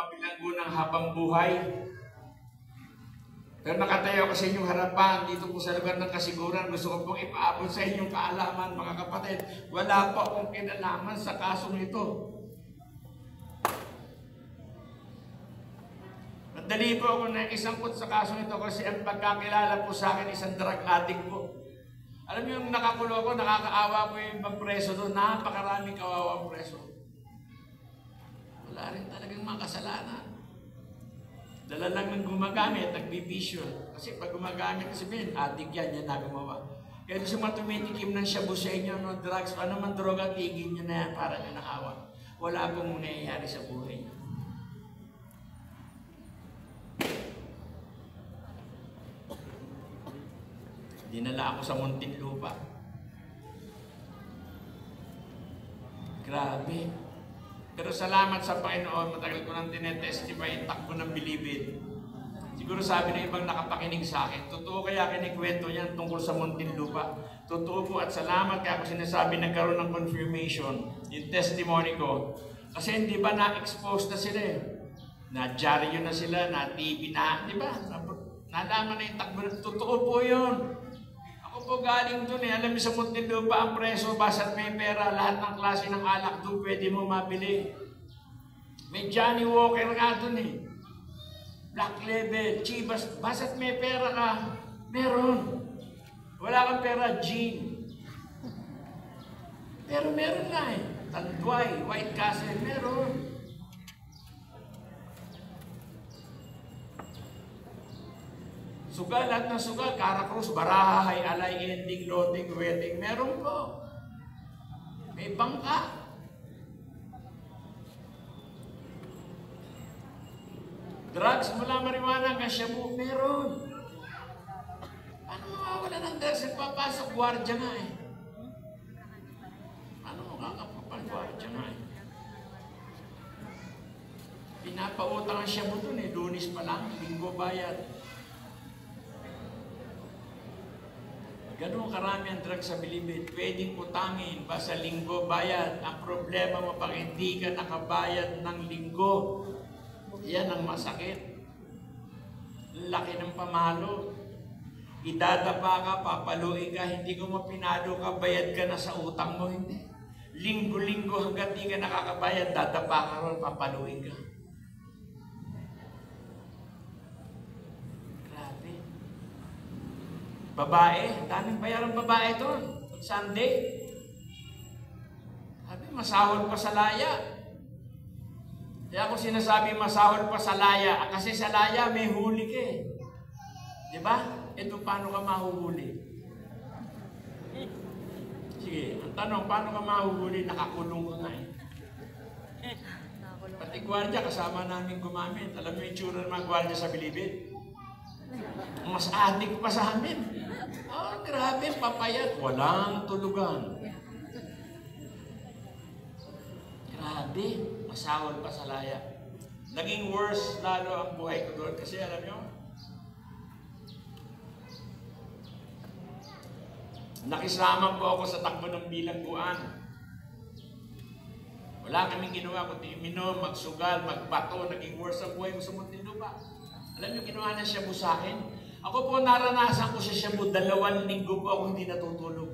mga bilanggo ng habang buhay. Pero nakatayo ko sa inyong harapan, dito po sa lugar ng kasiguran, gusto ko pong ipaabot sa inyong kaalaman, mga kapatid. Wala po akong kinalaman sa kasong ito. Madali po ako na isangkot sa kasong ito kasi ang pagkakilala po sa akin, isang drug addict po. Alam niyo, yung nakakulo ako, nakakaawa po yung ibang preso doon. Napakaraming kawawang preso. Wala rin talagang mga kasalanan. Dala lang ng gumagamit, nagbibisyo. Kasi pag gumagamit, sabihin, addict yan, yan na gumawa. Kaya doon sa mga tumitikim ng shabu sa inyo, no, drugs, ano man droga, tigil nyo na yan para nyo nakawa. Wala pong nangyayari sa buhay nyo. Dinala ako sa Muntinlupa. Grabe. Pero salamat sa Panginoon, matagal ko nang tinetestify, takbo ng bilibid. Siguro sabi ng ibang nakapakinig sa akin, totoo kaya kinikwento niyan tungkol sa Muntinlupa. Totoo po at salamat kaya ako sinasabi nagkaroon ng confirmation, yung testimony ko. Kasi hindi ba na-expose na sila eh? Na-dyaryo na sila, na-TV na, di ba? Nalaman na yung takbo. Totoo po yun. Ako po galing dun eh. Alam mo sa Muntinlupa ang preso, basta't may pera, lahat ng klase ng alak doon pwede mo mabili. May Johnny Walker nga dun eh. Black Label, Chivas, basta't may pera ka, meron. Wala kang pera, gin. Pero meron na eh. Tanduay, White Castle, meron. Sugal, lahat ng sugal, Caracruz, Barahay, Alay, Ending, Loading, Wedding, meron po. May bangka. Drugs mula marijuana hanggang shabu, meron. Paano mawawala ng drugs? Papasok, gwardiya nga eh. Paano mo kakapapal, gwardiya nga eh. Pinapautang ang shabu dun eh, Lunes pa lang, Linggo bayad. Ganun karami ang drugs sa bilibid. Pwedeng utangin, basta linggo bayad. Ang problema mo pag hindi ka nakabayad ng linggo, yan ang masakit. Laki ng pamalo. Idadapa ka, papaluin ka, hindi ko mapinalo ka, bayad ka na sa utang mo, hindi. Linggo-linggo hanggang di ka nakakabayad, dadapa ka ron, papaluin ka. Babae, daming bayarang babae doon. Sunday. Sabi, masahol pa sa laya. Kaya ako sinasabi masahol pa sa laya. Kasi sa laya may huli ka eh. Diba? Ito paano ka mahuhuli? Sige, ang tanong, paano ka mahuhuli? Nakakulong ka nga eh. Pati gwardiya, kasama namin gumamit. Alam mo yung tsura ng mga gwardiya sa bilibid? Mas adik pa sa amin. Oh, grabe, papayat. Walang tulugan. Grabe, masawal pa sa laya. Naging worse lalo ang buhay ko doon. Kasi alam nyo, nakisama po ako sa takbo ng bilangguan. Wala kaming ginawa kundi iminom, magsugal, magbato. Naging worse ang buhay ko sa Muntinlupa. Alam niyo, kinuha na shabu sa akin. Ako po, naranasan ko sa shabu, 2 linggo po ako hindi natutulog.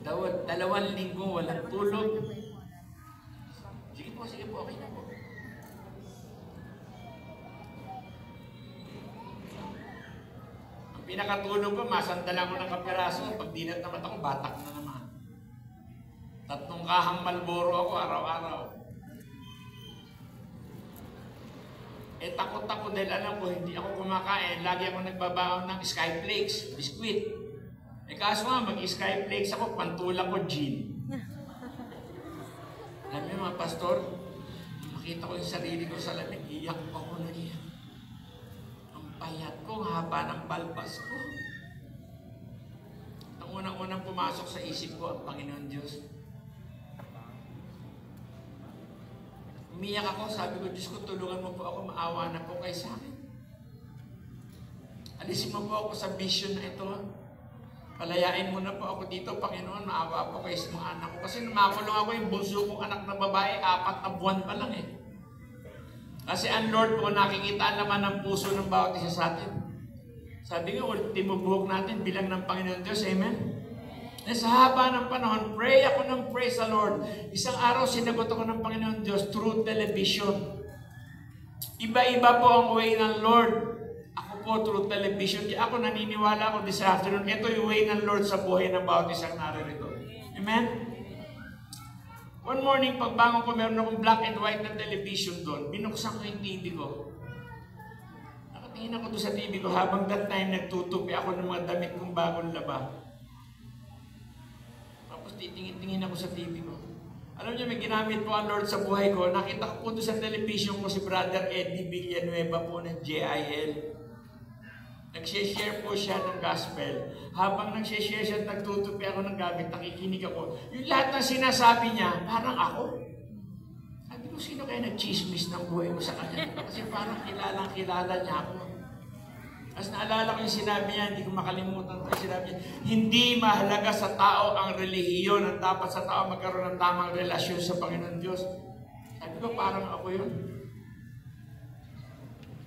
2 linggo, walang tulog. Sige po, okay na po. Ang pinakatulog ko, masandalan ko ng kapiraso. Pag dinat naman ako, batak na naman. 3 kahang Malboro ako araw-araw. Eh takot ako dahil alam ko hindi ako kumakain. Lagi ako nagbabaon ng Skyflakes, biskuit. Eh kaso nga, mag-Skyflakes ako, pantulak ko gin. Alam niyo mga pastor, makita ko yung sarili ko sa lamig, iyak ako na iyak. Ang payat ko, haba ng balbas ko. Ang unang-unang pumasok sa isip ko, ang Panginoon Diyos. Umiyak ako, sabi ko, Diyos ko, tulungan mo po ako, maawa na po kayo sa akin. Alisin mo po ako sa vision na ito. Palayain mo na po ako dito, Panginoon, maawa po kayo sa mga anak ko. Kasi namakulong ako yung bunso kong anak na babae, 4 na buwan pa lang eh. Kasi ang Lord po, nakikita naman ang puso ng bawat isa sa atin. Sabi nga, ultimo buhok natin bilang ng Panginoon Diyos, amen? Sa haba ng panahon, pray ako ng praise the Lord. Isang araw, sinagot ako ng Panginoon Diyos through television. Iba-iba po ang way ng Lord. Ako po through television. Di ako naniniwala ako this afternoon. Ito yung way ng Lord sa buhay ng bawat isang naririto. Amen? One morning, pagbangon ko, meron akong black and white na television doon. Binuksan ko yung TV ko. Nakatingin ako doon sa TV ko habang that time nagtutupi ako ng mga damit kong bagong laba. Tapos titingin-tingin ako sa TV ko. Alam niyo, may ginamit po ang Lord sa buhay ko. Nakita ko po doon sa television ko si Brother Eddie Villanueva po ng JIL. Nag-share po siya ng gospel. Habang nag-share siya, nagtutupi ako ng gamit, nakikinig ako. Yung lahat ng sinasabi niya, parang ako. Sabi ko, sino kaya nag-chismis ng buhay mo sa kanya? Kasi parang kilala niya ako. As naalala ko yung sinabi niya, hindi ko makalimutan ko yung sinabi niya, hindi mahalaga sa tao ang relihiyon, ang dapat sa tao magkaroon ng tamang relasyon sa Panginoon Diyos. Sabi ko, parang ako yun.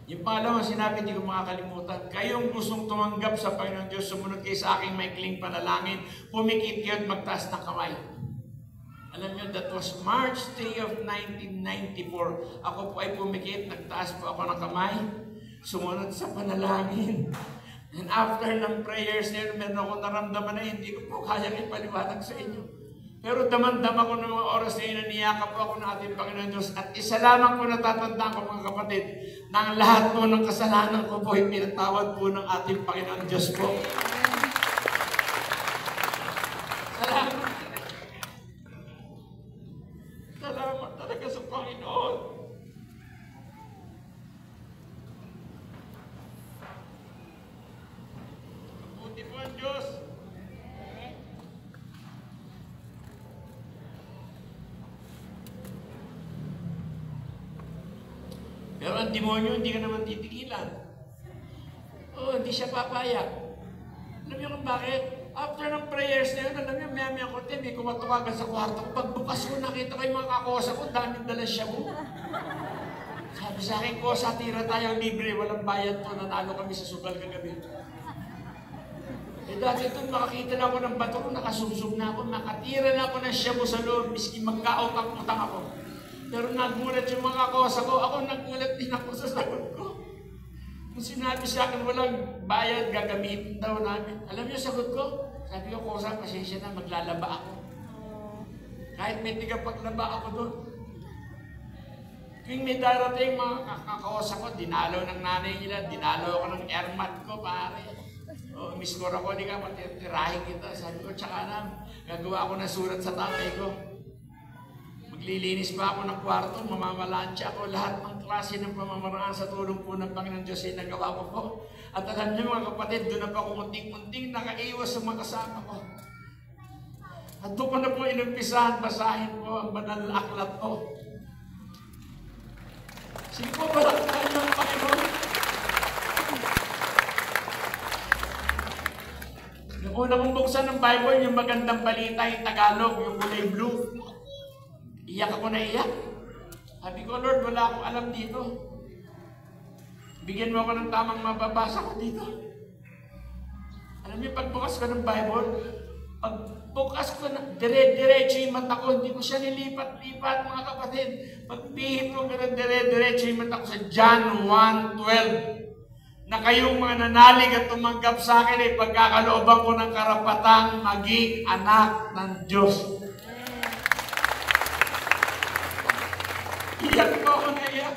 Yung pangalawang sinabi, hindi ko makakalimutan, kayong gustong tumanggap sa Panginoon Diyos, sumunod kayo sa aking maikling panalangin, pumikit kayo at magtaas ng kamay. Alam niyo, that was March 3 of 1994. Ako po ay pumikit, nagtaas po ako ng kamay, sumunod sa panalangin. And after ng prayers na yun, meron ako naramdaman na hindi ko po kayang ipaliwanag sa inyo. Pero damang-dama ko ng mga oras na yun, niyakap po ako ng ating Panginoon Diyos. At isa lamang po natatandaan ko mga kapatid, na ang lahat po ng kasalanan ko po ay pinatawad po ng ating Panginoon Diyos po. Salamat. Salamat talaga sa Panginoon. Mabuti po ang Diyos. Pero ang demonyo, hindi ka naman titigilan. Hindi siya papayag. Alam niyo kung bakit? After ng prayers na yun, alam niyo, maya-maya ko, may kumatukagan sa kwarto. Pagbukas ko, nakita ko yung mga kakosa ko, daming dala siya mo. Sabi sa akin, kosa, tira tayo libre, walang bayad to, nanalo kami sa sugal kagabi. Dati ito, makakita na ako ng bato ko, nakasubsub na ako, nakatira na ako ng shabu sa loob, miski magkautang-utang ako. Pero nagulat yung mga kosa ko, ako nagulat din ako sa sagot ko. Kung sinabi sa akin, walang bayad, gagamitin daw namin. Alam niyo sagot ko? Sabi ko, kosa, pasensya na, maglalaba ako. Kahit may tigapaglaba ako doon. Kung may darating mga kakakosa ko, dinalaw ng nanay nila, dinalaw ako ng airmat ko, pare. Miskor ako, di ka, matitirahin kita. Sabi ko, tsaka na, gagawa ako ng surat sa tatay ko. Maglilinis pa ako ng kwarto, mamamalansya ako, lahat ng klase ng pamamaraan sa tulong po ng Panginoon Diyos ay nagawa ko po. At alam niyo mga kapatid, doon na pa ako munting-munting nakaiwas sa mga kasama ko. At doon ko na po inumpisahan, basahin po ang banal na aklat ko. Sige po, balaktahan niyo ang Panginoon. Yung una kong buksan ng Bible, yung magandang balita, yung Tagalog, yung kulay blue. Iyak ako na iyak. Sabi ko, Lord, wala akong alam dito. Bigyan mo ako ng tamang mababasa ko dito. Alam niyo, pagbukas ko ng Bible, pagbukas ko na, dire-diretso yung mata ko, hindi ko siya nilipat-lipat, mga kapatid. Pagpihit ko ganun, dire-diretso yung mata ko sa John 1:12. Na kayong mga nanalig at tumanggap sa akin ay pagkakalooban ko ng karapatang maging anak ng Diyos. Iyak po ako na iyak.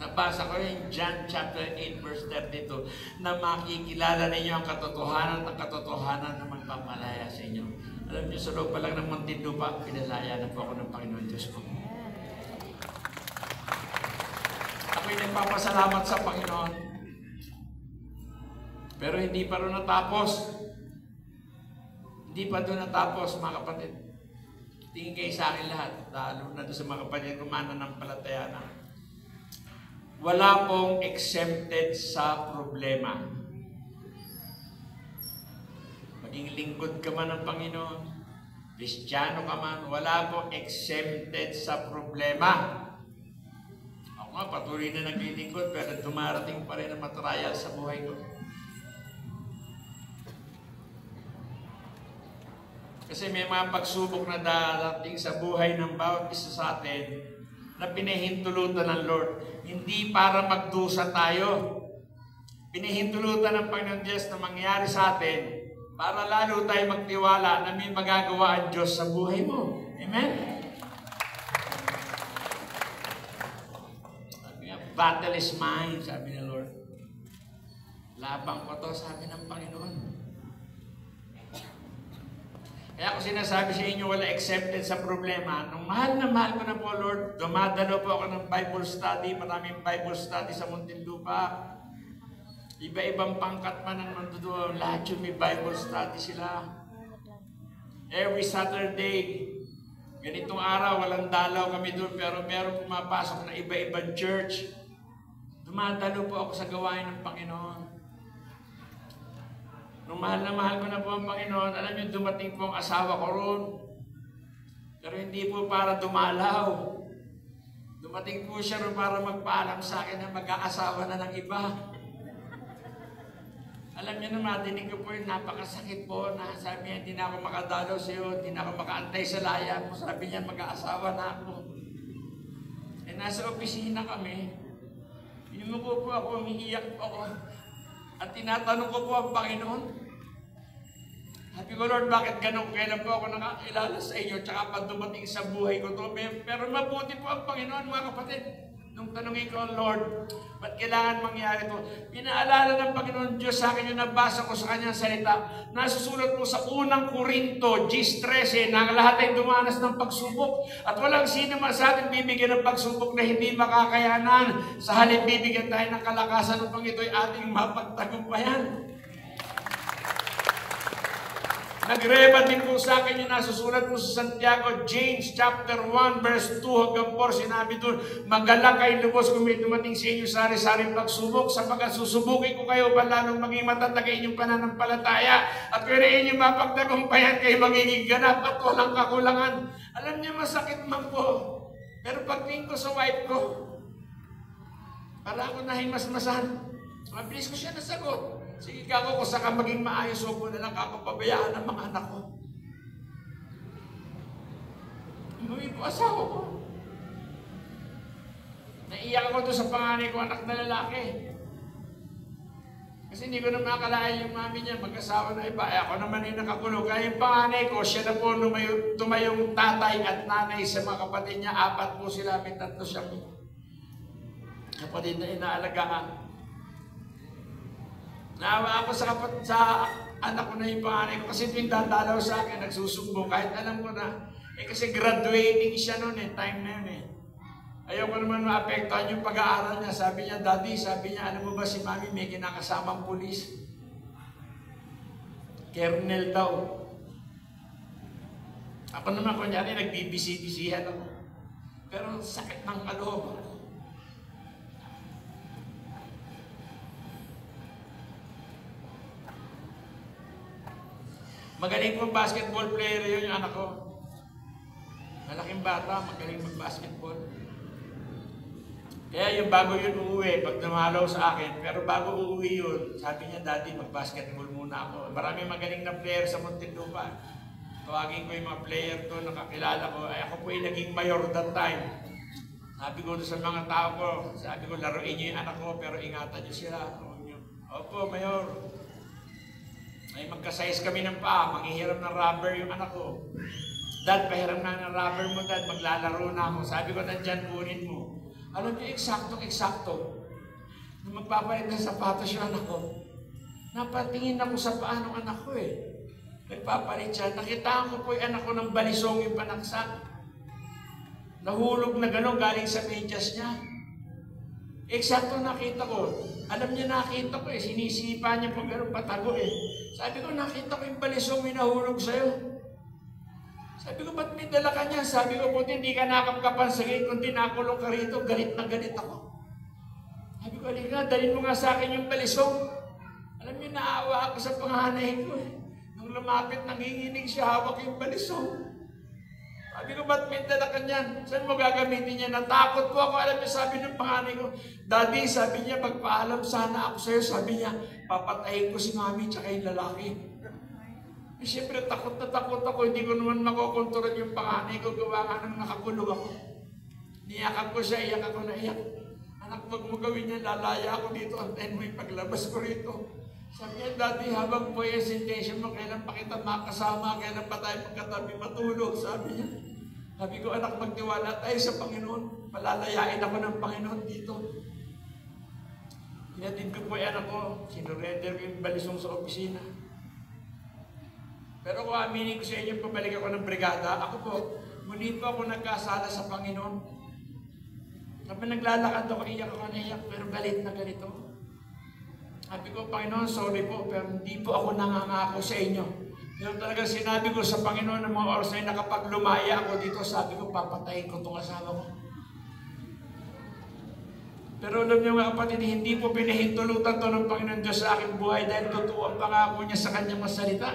Nabasa ko yung John chapter 8 verse 32 na makikilala ninyo ang katotohanan at katotohanan na magpapalaya sa inyo. Alam niyo, sa loob pa lang ng Muntinlupa, pinalaya na po ako ng Panginoon Diyos ko. Ako'y nagpapasalamat sa Panginoon. Pero hindi pa rin natapos. Hindi pa doon natapos, mga kapatid. Tingin kayo sa akin lahat, lalo na doon sa mga kapatid ko mananampalataya na. Wala pong exempted sa problema. Maging lingkod ka man ng Panginoon, Kristiyano ka man, wala pong exempted sa problema. Ako nga, patuloy na naglilingkod, pero dumarating pa rin ang matrial sa buhay ko. Kasi may mga pagsubok na darating sa buhay ng bawat isa sa atin na pinahintulutan ng Lord. Hindi para magdusa tayo. Pinahintulutan ng Panginoon Diyos na mangyari sa atin para lalo tayo magtiwala na may magagawa ang Diyos sa buhay mo. Amen? Sabi nga, battle is mine, sabi ng Lord. Labang ko to, sabi ng Panginoon. Kaya ako sinasabi sa inyo, wala accepted sa problema. Nung mahal ko na po, Lord, dumadalo po ako ng Bible study, maraming Bible study sa Muntinlupa. Iba-ibang pangkat man ang nandoon, lahat yung may Bible study sila. Every Saturday, ganitong araw, walang dalaw kami doon, pero meron pumapasok na iba-ibang church. Dumadalo po ako sa gawain ng Panginoon. Nung mahal ko na po ang Panginoon, alam niyo, dumating po ang asawa ko roon. Pero hindi po para dumalaw. Dumating po siya roon para magpaalam sa akin na mag-aasawa na ng iba. Alam niyo naman, dinig ko po yung napakasakit po na sabi niya, hindi na ako makadalaw sa iyo, hindi na ako makaantay sa laya mo. Sabi niya, mag-aasawa na ako. Eh, nasa opisina kami. Yumuko po ako, umiiyak po ako. At tinatanong ko po ang Panginoon. Sabi ko, Lord, bakit ganun? Kailan po ako nakakilala sa inyo? Tsaka pag dumating sa buhay ko to. Pero mabuti po ang Panginoon, mga kapatid. Nung tanongin ko, Lord, ba't kailangan mangyari ito? Pinaalala ng Panginoon Diyos sa akin yung nabasa ko sa kanyang salita. Nasusulat mo sa unang Korinto, 10:13, na ang lahat ay dumanas ng pagsubok. At walang sino man sa atin bibigyan ng pagsubok na hindi makakayanan. Sa halip bibigyan tayo ng kalakasan upang ito'y ating mapagtagumpayan. Nag-reba din po sa akin yung nasusulat po sa Santiago, James chapter 1 verse 2 hanggang 4, sinabi doon, magalak kayo lubos kung may dumating sa inyo sari-saring pagsubok, sapagkat susubukin ko kayo ba lalong maging matatag inyong pananampalataya, at kung inyong mapagtagumpayan kayo magiging ganap at walang kakulangan. Alam niyo, masakit man po, pero pagtingin ko sa wife ko, para ako nahimasmasan, mabilis ko siya nasagot. Sige kako, kung saka maging maayos, huwag mo na lang ako pabayaan ng mga anak ko. Umuwi po asawa ko. Naiyak ako doon sa panganay ko, anak na lalaki. Kasi hindi ko na makakalain yung mami niya, mag-asawa na iba. Ako naman ay nakakulong. Kaya yung panganay ko, siya na po tumayong tatay at nanay sa mga kapatid niya. 4 po sila, may 3 siyang kapatid na inaalagaan. Naawa ako sa anak ko na yung panganay ko kasi tuwing dadalaw sa akin, nagsusumbo kahit alam ko na. Kasi graduating siya noon time na yun Ayaw ko naman maapektuhan yung pag-aaral niya. Sabi niya, Daddy, alam mo ba si Mami may kinakasamang pulis? Kernel daw. Ako naman kunyari, nagbibisi-bisihan ako. Pero sakit ng kalooban. Magaling pong basketball player yun yung anak ko. Malaking bata, magaling mag-basketball. Kaya yung bago yun uuwi, pag namalaw sa akin, pero bago uuwi yun, sabi niya, Daddy, mag-basketball muna ako. Maraming magaling na player sa Muntinlupa. Tawagin ko yung mga player to, nakakilala ko. Ay, ako po yung naging mayor that time. Sabi ko sa mga tao ko, sabi ko, laruin niyo yung anak ko, pero ingatan niyo sila. Opo, mayor. Ay magka-size kami ng paa, manghihiram ng rubber yung anak ko. Dad, pahiram na ng rubber mo, Dad, maglalaro na ako. Sabi ko, nandyan, kunin mo. Alam niyo, eksakto. Nung magpapalit ng sapatos yung anak ko, napatingin ako sa paa ng anak ko Nagpapalit siya. Nakitaan ko po yung anak ko ng balisong yung panaksak. Nahulog na gano'n galing sa medyas niya. Eksakto nakita ko. Alam niya nakita ko sinisipa niya po gano'n patago Sabi ko, nakita ko yung balisong yung nahulog sa'yo. Sabi ko, ba't may dala ka niya? Sabi ko, buti hindi ka nakapkapan sa gate. Kung tinakulong ka rito, galit na galit ako. Sabi ko, halika, dalhin mo nga sa akin yung balisong. Alam niyo, naawa ako sa panganay ko eh. Nung lumapit, nanginginig siya, hawak yung balisong. Sabi ko, ba't may dala ka niyan? Saan mo gagamitin niya? Natakot po ako. Alam niyo, sabi ng panganay ko, Daddy, sabi niya, magpaalam sana ako sa'yo. Sabi niya, papatayin ko si mami tsaka yung lalaki. Eh, siyempre, takot na takot ako. Hindi ko naman makokontrol yung panganay ko. Gawa nga nang nakakulong ako. Niyakan ko siya, iyak ako na iyak. Anak, wag mo gawin niya, lalaya ako dito. Antayin mo yung paglabas ko rito. Sabi niya, Daddy, habang po yung sentation mo, kailan pa kita makasama, kailan pa tayo magkatabi matulog, sabi niya. Sabi ko, anak, magtiwala tayo sa Panginoon. Palalayain ako ng Panginoon dito. Hinatid ko po yung anak ko. Sinurrender ko yung balisong sa opisina. Pero kung aminin ko sa inyo, pabalik ako ng brigada, ako po, muli po ako nagkasala sa Panginoon. Sabi naglalakad ako, iyak ako na iyak, pero galit na galit ako. Sabi ko, Panginoon, sorry po, pero hindi po ako nangangako sa inyo. Yung talaga sinabi ko sa Panginoon ng mga oras na nakapag lumaya ako dito, sabi ko, papatayin ko itong asawa ko. Pero alam niyo mga kapatid, hindi po pinahintulutan to ng Panginoon Diyos sa aking buhay dahil totoo ang pangako niya sa kanyang masalita.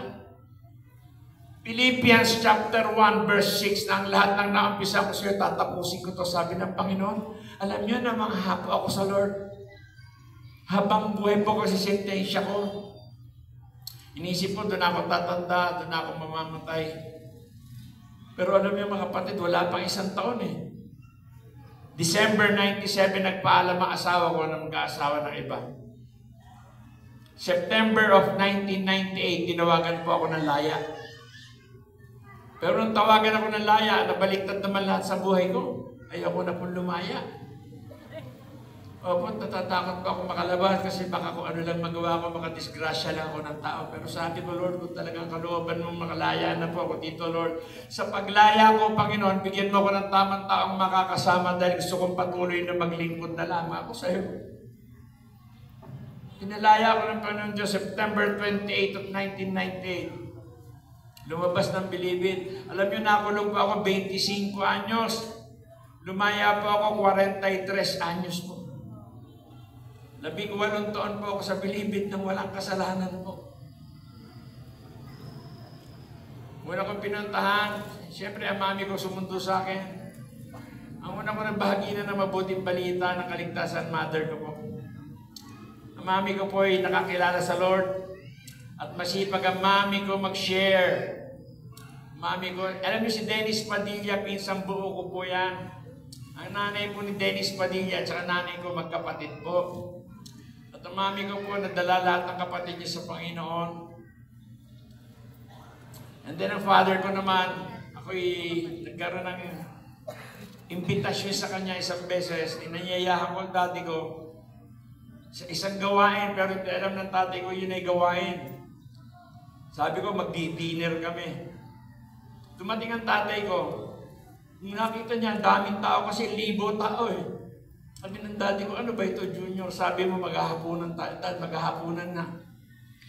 Philippians chapter 1 verse 6 na ang lahat ng naumpisa ko sa iyo, tatapusin ko to, sabi ng Panginoon. Alam niyo na mga hapo ako sa Lord. Habang buhay po kasi sentensya ko, inisip ko, doon ako tatanda, doon ako mamamatay. Pero alam niyo mga kapatid, wala pang isang taon eh. December 97, nagpaalam ang asawa ko na mag-aasawa ng iba. September of 1998, tinawagan po ako ng laya. Pero nung tawagan ako ng laya, nabaliktad naman lahat sa buhay ko. Ayoko na pong lumaya. Opo, natatakot pa ako makalabas kasi baka kung ano lang magawa ko, makadisgrasya lang ako ng tao. Pero sabi ko, Lord, kung talagang kalooban mong makalaya na po ako dito, Lord. Sa paglaya ko, Panginoon, bigyan mo ko ng tamang taong makakasama dahil gusto kong patuloy na maglingkod na lamang ako sa iyo. Pinalaya ko ng Panginoon Diyos, September 28 of 1998. Lumabas ng Bilibid. Alam niyo, nakulong po ako 25 anyos. Lumaya po ako 43 anyos po. 18 taon po ako sa Bilibid nang walang kasalanan po. Muna kong pinuntahan, siyempre ang mami ko sumundo sa akin. Ang una ko ng bahagi na mabuting balita ng kaligtasan, mother ko po. Ang mami ko po ay nakakilala sa Lord at masipag ang mami ko mag-share. Mami ko, alam niyo si Dennis Padilla, pinsang buo ko po yan. Ang nanay po ni Dennis Padilla at saka nanay ko magkapatid po. At ang mami ko po nadala lahat ng kapatid niya sa Panginoon. And then ang father ko naman, ako'y nagkaroon ng imbitasyon sa kanya isang beses. Inanyayahan ko ang daddy ko sa isang gawain, pero hindi alam ng tatay ko yun ay gawain. Sabi ko, magdi-dinner kami. Dumating ang tatay ko. Nakita niya, daming tao kasi 1,000 tao eh. Sabi ng daddy ko, ano ba ito, Junior? Sabi mo, maghahapunan tayo. Dad, maghahapunan na.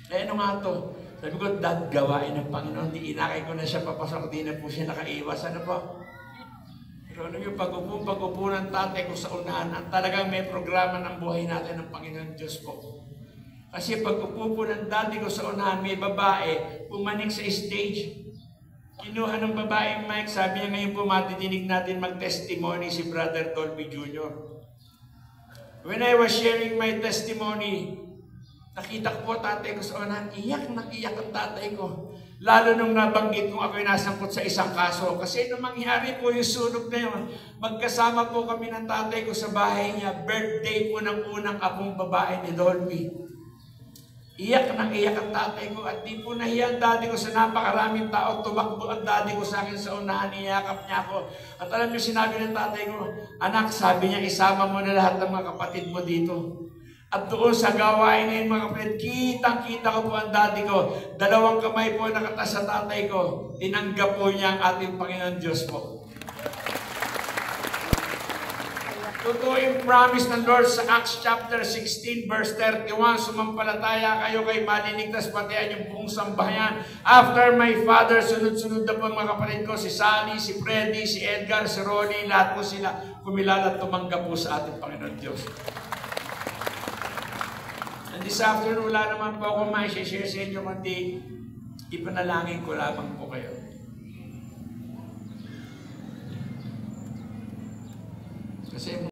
Eh, ano nga to? Sabi ko, Dad, gawain ng Panginoon. Di inakay ko na siya papasok. Di na po siya nakaiwas. Ano po? Pero ano yung pag-upo ng tatay ko sa unahan, ang talagang may programa ng buhay natin ng Panginoon Diyos po. Kasi pag-upo ng daddy ko sa unahan, may babae, pumanik sa stage. Kinuha ng babae yung mic, sabi niya ngayon po matidinig natin mag-testimony si Brother Dolby Jr. When I was sharing my testimony, nakita ko po tatay ko sa unahan, iyak na iyak ang tatay ko. Lalo nung nabanggit kong ako'y nasangkot sa isang kaso. Kasi nung mangyari po yung sunog na yun, magkasama po kami ng tatay ko sa bahay niya, birthday po ng unang apong babae ni Dolby. Iyak na iyak ang tatay ko at di po nahiya ang daddy ko sa napakaraming tao. Tumakbo ang daddy ko sa akin sa unahan, iyakap niya ako. At alam niyo, sinabi ng tatay ko, anak, sabi niya, isama mo na lahat ng mga kapatid mo dito. At doon sa gawain na yun, mga kapatid, kitang-kita ko po ang daddy ko. 2 kamay po nakatas sa tatay ko. Tinanggap po niya ang ating Panginoon Diyos po. Totoo yung promise ng Lord sa Acts chapter 16 verse 31, sumampalataya kayo kay maliligtas pati ang yung buong sambahayan. After my father, sunod-sunod na po mga kapatid ko, si Sally, si Freddy, si Edgar, si Ronnie, lahat po sila kumilala at tumanggap po sa ating Panginoon Diyos. And this afternoon, wala naman po ako ma-share sa inyo, kundi ipanalangin ko lamang po kayo. Kasi